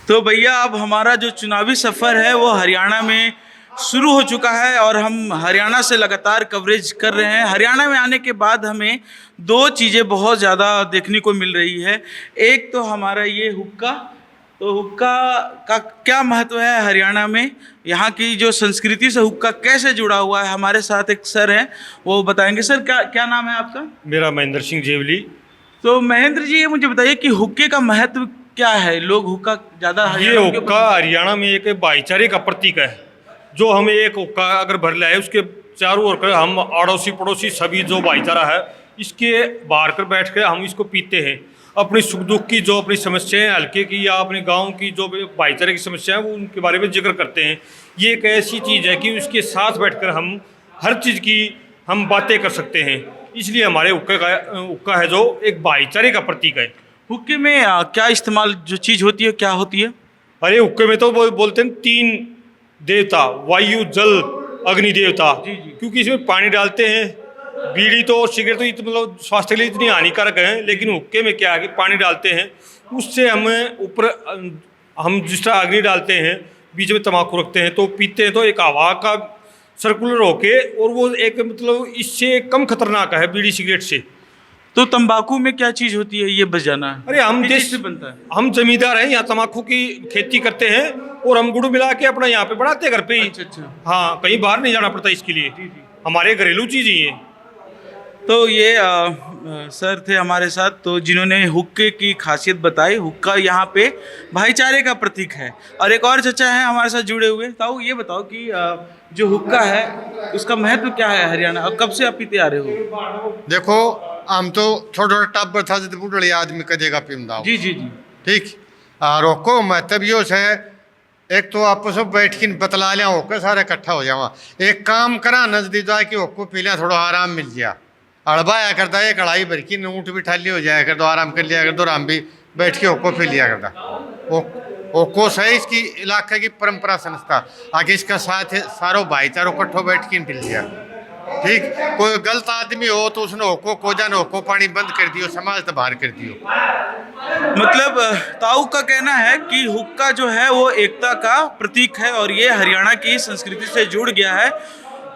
तो भैया अब हमारा जो चुनावी सफ़र है वो हरियाणा में शुरू हो चुका है और हम हरियाणा से लगातार कवरेज कर रहे हैं। हरियाणा में आने के बाद हमें दो चीज़ें बहुत ज़्यादा देखने को मिल रही है। एक तो हमारा ये हुक्का, तो हुक्का का क्या महत्व है हरियाणा में, यहाँ की जो संस्कृति से हुक्का कैसे जुड़ा हुआ है। हमारे साथ एक सर हैं, वो बताएंगे। सर क्या क्या नाम है आपका? मेरा महेंद्र सिंह जेवली। तो महेंद्र जी, ये मुझे बताइए कि हुक्के का महत्व क्या है। लोग हुक्का ज़्यादा ये हुक्का हरियाणा में एक भाईचारे का प्रतीक है। जो हमें एक हुक्का अगर भर लाए, उसके चारों ओर कर हम अड़ोसी पड़ोसी सभी जो भाईचारा है, इसके बाहर कर बैठ कर हम इसको पीते हैं। अपनी सुख दुख की जो अपनी समस्याएं हल्के की या अपने गांव की जो भाईचारे की समस्याएं, वो उनके बारे में जिक्र करते हैं। ये एक ऐसी चीज़ है कि उसके साथ बैठकर हम हर चीज़ की हम बातें कर सकते हैं। इसलिए हमारे हुक्का है जो एक भाईचारे का प्रतीक है। हुक्के में क्या इस्तेमाल जो चीज़ होती है क्या होती है? अरे हुक्के में तो बोलते हैं 3 देवता, वायु जल अग्नि देवता। क्योंकि इसमें पानी डालते हैं। बीड़ी तो और सिगरेट तो मतलब स्वास्थ्य के लिए इतनी हानिकारक है, लेकिन हुक्के में क्या है कि पानी डालते हैं, उससे हम ऊपर हम जिस तरह अग्नि डालते हैं, बीच में तम्बाकू रखते हैं तो पीते हैं, तो एक हवा का सर्कुलर होके, और वो एक मतलब इससे कम खतरनाक है बीड़ी सिगरेट से। तो तंबाकू में क्या चीज़ होती है, ये बस जाना है। अरे हम किस देश चीज़ से बनता है? हम जमींदार हैं, यहाँ तम्बाकू की खेती करते हैं और हम गुड़ मिला के अपना यहाँ पे बनाते हैं घर पे ही। अच्छा। हाँ, कहीं बाहर नहीं जाना पड़ता इसके लिए। हमारे घरेलू चीज़ ही है। तो ये सर थे हमारे साथ, तो जिन्होंने हुक्के की खासियत बताई। हुक्का यहाँ पे भाईचारे का प्रतीक है। और एक और चचा हैं हमारे साथ जुड़े हुए। ताऊ, ये बताओ कि जो हुक्का है उसका महत्व क्या है हरियाणा, और कब से आप पीते आ रहे हो? देखो, हम तो छोटा छोटा टाबर था जब बुढ़े आदमी कदेगा पींदा। जी जी जी। ठीक। रोको महत्व यो है, एक तो आपस में बैठ के बतला लिया होकर सारे इकट्ठा हो जावा। एक काम करा नजदीक जाए कि होको पी लिया, थोड़ा आराम मिल गया। अड़बाया करता है कढ़ाई भर की, ऊँट भी ठाली हो जाया कर दो, आराम कर लिया कर दो, आराम भी बैठ के होको पी लिया करता। ओको सही इसकी इलाके की परंपरा संस्था आगे इसका साथ है, सारो भाईचारों इकट्ठो बैठ के पी लिया। ठीक। कोई गलत आदमी हो तो उसने होको कोजा ने होको पानी बंद कर दियो, समाज तो बाहर कर दियो। मतलब ताऊ का कहना है कि हुक्का जो है वो एकता का प्रतीक है और ये हरियाणा की संस्कृति से जुड़ गया है।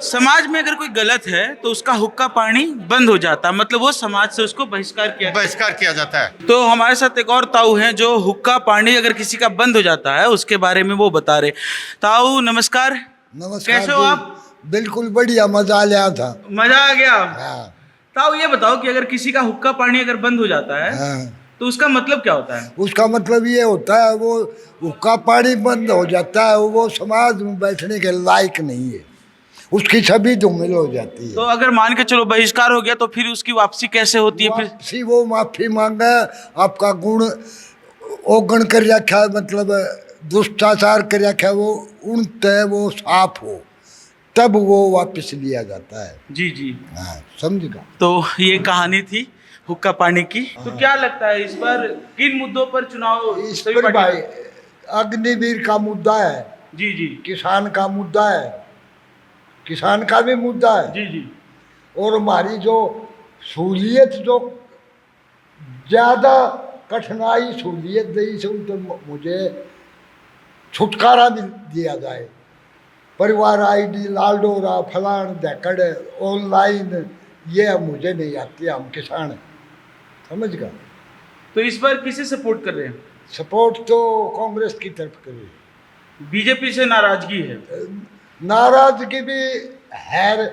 समाज में अगर कोई गलत है तो उसका हुक्का पानी बंद हो जाता है, मतलब वो समाज से उसको बहिष्कार किया जाता है। तो हमारे साथ एक और ताऊ हैं जो हुक्का पानी अगर किसी का बंद हो जाता है उसके बारे में वो बता रहे। ताऊ नमस्कार। नमस्कार। कैसे हो आप? बिल्कुल बढ़िया, मजा आ लिया था। मजा आ गया। हाँ। ताऊ ये बताओ कि अगर किसी का हुक्का पानी अगर बंद हो जाता है, हाँ। तो उसका मतलब क्या होता है? उसका मतलब ये होता है वो हुक्का पानी बंद हो जाता है, वो समाज में बैठने के लायक नहीं है, उसकी छवि धूमिल हो जाती है। तो अगर मान के चलो बहिष्कार हो गया तो फिर उसकी वापसी कैसे होती है? फिर वो माफी मांगे, आपका गुण ओगण कर रखा, मतलब दुष्टाचार कर रखा, वो उनते वो साफ हो, तब वो वापस लिया जाता है। जी जी। हाँ, समझेगा। तो ये कहानी थी हुक्का पानी की। तो क्या लगता है इस पर किन मुद्दों पर चुनाव? इस पर भाई अग्निवीर का मुद्दा है। जी जी। किसान का मुद्दा है, किसान का भी मुद्दा है। जी जी। और हमारी जो सहूलियत, जो ज़्यादा कठिनाई सहूलियत दी से तो मुझे छुटकारा भी दिया जाए। परिवार आईडी, लालडोरा, फलान धकड़, ऑनलाइन, ये मुझे नहीं आती, हम किसान हैं, समझ गया। तो इस बार किसे सपोर्ट कर रहे हैं? सपोर्ट तो कांग्रेस की तरफ कर रही है। बीजेपी से नाराजगी है? नाराजगी भी है,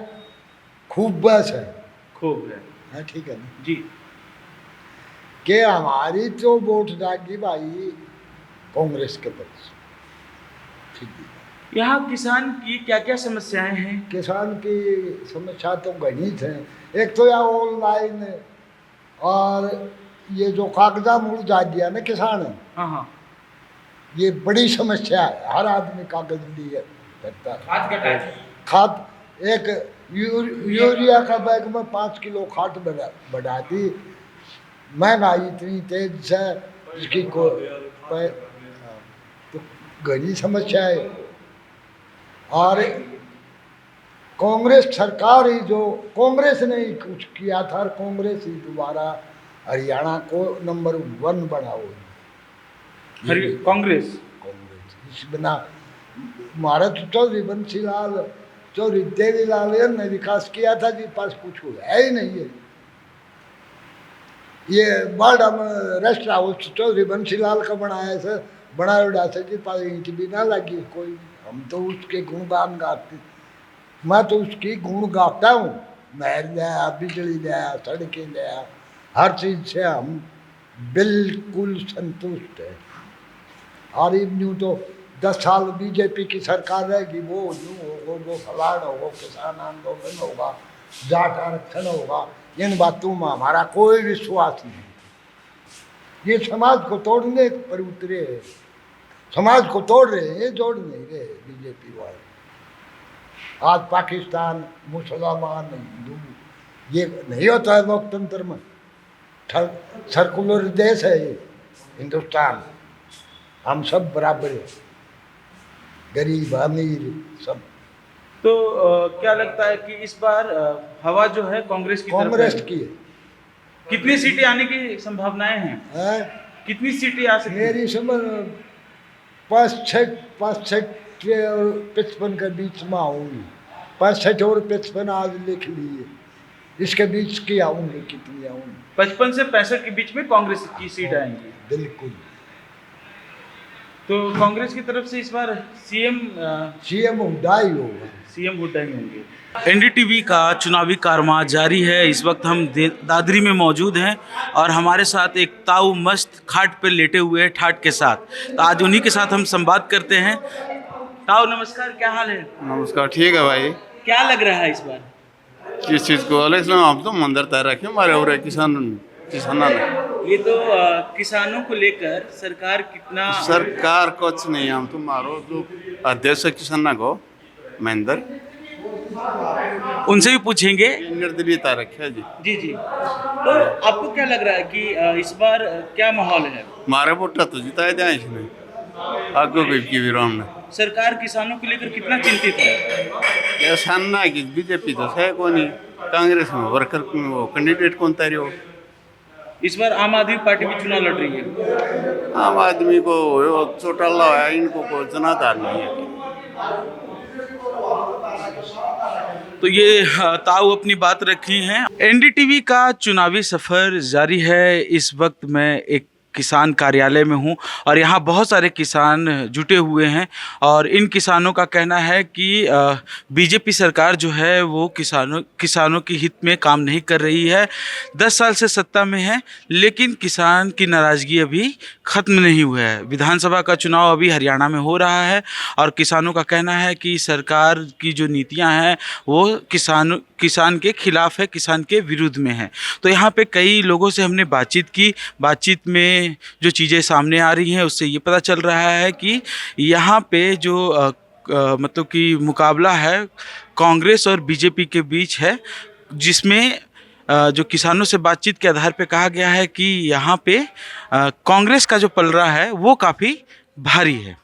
खूब बस है, खूब है। हाँ, ठीक है ना जी। कि हमारी तो वोट जाएगी भाई कांग्रेस के पक्ष। ठीक है। यहाँ किसान की क्या क्या समस्याएं हैं? किसान की समस्या तो गणित है। एक तो यह ऑनलाइन और ये जो कागजा मुरझा दिया ना किसान, हाँ हाँ, ये बड़ी समस्या है। हर आदमी कागज लिए करता है। खाद एक यूरिया का बैग में 5 किलो खाद बढ़ा दी। महंगाई इतनी तेज से इसकी को तो गहरी समस्या है। और कांग्रेस सरकार ही, जो कांग्रेस ने ही कुछ किया था, और कांग्रेस ही दोबारा हरियाणा को नंबर 1 बनाओ। कांग्रेस इस बिना हमारा तो चौधरी बंसीलाल चौधरी देवीलाल ने विकास किया था जी, पास कुछ है ही नहीं है। ये बाड़ा में रेस्ट हाउस चौधरी बंसीलाल का बनाया से बड़ा उड़ा से जी, पास ईंट भी ना लगी कोई। हम तो उसके गुणगान गाते, मैं तो उसकी गुण गाता हूँ। महल लिया, बिजली लिया, सड़कें लिया, हर चीज़ से हम बिल्कुल संतुष्ट है। और यूँ तो 10 साल बीजेपी की सरकार रहेगी, वो यूँ होगा, वो फलाड़ होगा, किसान आंदोलन होगा, जाट आरक्षण होगा, इन बातों में हमारा कोई विश्वास नहीं। ये समाज को तोड़ने पर उतरे हैं, समाज को तोड़ रहे हैं, जोड़ नहीं रहे बीजेपी वाले। आज पाकिस्तान, मुसलमान, हिंदू, ये नहीं होता है लोकतंत्र में। सर्कुलर देश है ये हिंदुस्तान, हम सब बराबर है, गरीब अमीर सब। तो क्या लगता है कि इस बार हवा जो है कांग्रेस की तरफ कांग्रेस है? की है। कितनी सीटें आने की संभावनाएं हैं? हैं? कितनी सीटें आ सकती हैं? मेरी समझ 65 और 55 के बीच में आऊँगी। 65 और 55 आज लिख लिए, इसके बीच की आऊँगी, कितनी आऊँगी। 55 से 65 के बीच में कांग्रेस की सीट आएंगी। बिल्कुल। तो कांग्रेस की तरफ से इस बार सीएम हुड्डा ही होगा। सीएम हुड्डा ही होंगे। एनडीटीवी का चुनावी कारवां जारी है। इस वक्त हम दादरी में मौजूद हैं और हमारे साथ एक ताऊ मस्त खाट पर लेटे हुए हैं ठाट के साथ। तो आज उन्हीं के साथ हम संवाद करते हैं। ताऊ नमस्कार, क्या हाल है? नमस्कार, ठीक है भाई। क्या लग रहा है इस बार? किस चीज़ को अलग हम तो मंदिर तैयार रखे हमारे और किसानों ने। ये तो किसानों को लेकर सरकार कितना सरकार कुछ नहीं, हम तो मारो जो अध्यक्ष किसान को महेंद्र उनसे भी पूछेंगे। निर्दलीय तैयार रखे जी। जी जी। तो आपको क्या लग रहा है कि इस बार क्या माहौल है? मारे वोटा तो जिताए जाए इसने आगे कोई की विराम ने। सरकार किसानों को लेकर कितना चिंतित है? ऐसा ना कि बीजेपी तो है कौन नहीं, कांग्रेस में वर्कर वो कैंडिडेट कौन तैयारी हो। इस बार आम आदमी पार्टी भी चुनाव लड़ रही है। आम आदमी को चोटाला है, इनको कोई जनाधार नहीं है। तो ये ताऊ अपनी बात रखी हैं। एनडीटीवी का चुनावी सफ़र जारी है। इस वक्त मैं एक किसान कार्यालय में हूँ और यहाँ बहुत सारे किसान जुटे हुए हैं और इन किसानों का कहना है कि बीजेपी सरकार जो है वो किसानों के हित में काम नहीं कर रही है। 10 साल से सत्ता में है लेकिन किसान की नाराज़गी अभी ख़त्म नहीं हुआ है। विधानसभा का चुनाव अभी हरियाणा में हो रहा है और किसानों का कहना है कि सरकार की जो नीतियाँ हैं वो किसान के खिलाफ है, किसान के विरुद्ध में है। तो यहाँ पे कई लोगों से हमने बातचीत की। बातचीत में जो चीज़ें सामने आ रही हैं उससे ये पता चल रहा है कि यहाँ पे जो मतलब कि मुकाबला है कांग्रेस और बीजेपी के बीच है, जिसमें जो किसानों से बातचीत के आधार पे कहा गया है कि यहाँ पे कांग्रेस का जो पलड़ा है वो काफ़ी भारी है।